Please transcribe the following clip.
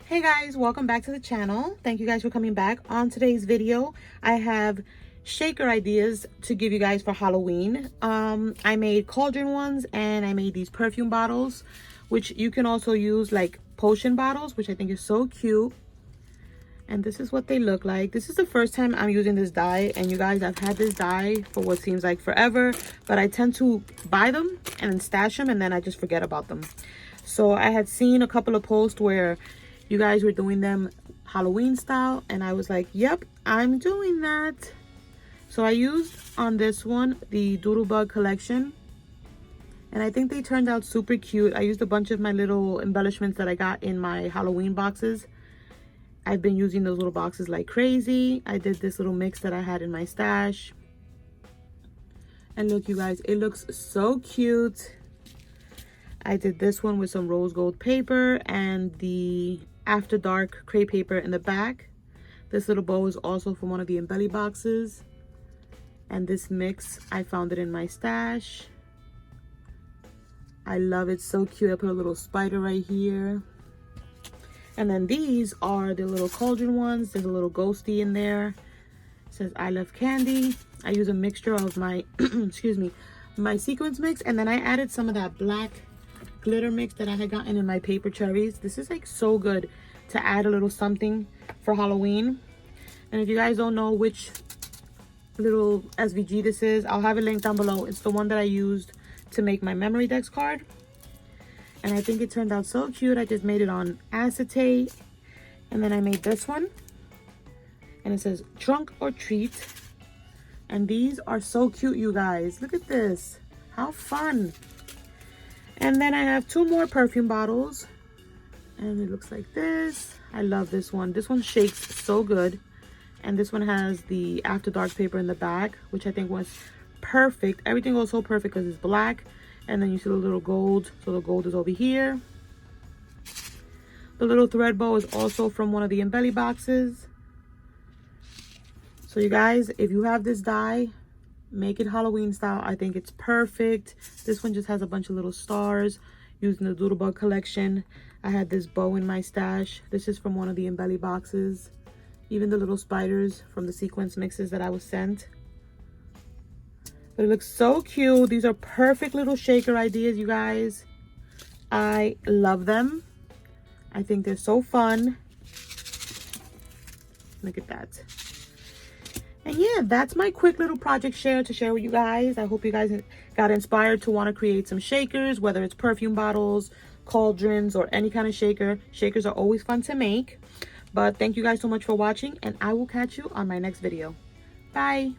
Hey guys, welcome back to the channel. Thank you guys for coming back. On today's video, I have shaker ideas to give you guys for Halloween. I made cauldron ones and I made these perfume bottles, which you can also use like potion bottles, which I think is so cute. And this is what they look like. This is the first time I'm using this dye, and you guys, I've had this dye for what seems like forever, but I tend to buy them and then stash them and then I just forget about them. So I had seen a couple of posts where you guys were doing them Halloween style, and I was like, yep, I'm doing that. So I used on this one the Doodlebug collection, and I think they turned out super cute. I used a bunch of my little embellishments that I got in my Halloween boxes. I've been using those little boxes like crazy. I did this little mix that I had in my stash, and look, you guys, it looks so cute. I did this one with some rose gold paper and the After Dark crepe paper in the back. This little bow is also from one of the embelly boxes. And this mix, I found it in my stash. I love it, so cute. I put a little spider right here. And then these are the little cauldron ones. There's a little ghosty in there. It says I love candy. I use a mixture of my, excuse me, my sequins mix. And then I added some of that black glitter mix that I had gotten in my paper cherries. This is like so good to add a little something for Halloween. And if you guys don't know which little SVG this is, I'll have it linked down below. It's the one that I used to make my memory decks card, and I think it turned out so cute. I just made it on acetate, and then I made this one, and it says trunk or treat. And these are so cute, you guys. Look at this, how fun. And then I have two more perfume bottles, and it looks like this. I love this one. This one shakes so good. And this one has the After Dark paper in the back, which I think was perfect. Everything goes so perfect because it's black. And then you see the little gold. So the gold is over here. The little thread bow is also from one of the embelly boxes. So you guys, if you have this dye, make it Halloween style. I think it's perfect. This one just has a bunch of little stars using the Doodlebug collection. I had this bow in my stash. This is from one of the embelly boxes. Even the little spiders from the sequence mixes that I was sent. But it looks so cute. These are perfect little shaker ideas, you guys. I love them. I think they're so fun. Look at that. And yeah, that's my quick little project share to share with you guys. I hope you guys got inspired to want to create some shakers, whether it's perfume bottles, cauldrons, or any kind of shaker. Shakers are always fun to make. But thank you guys so much for watching, and I will catch you on my next video. Bye.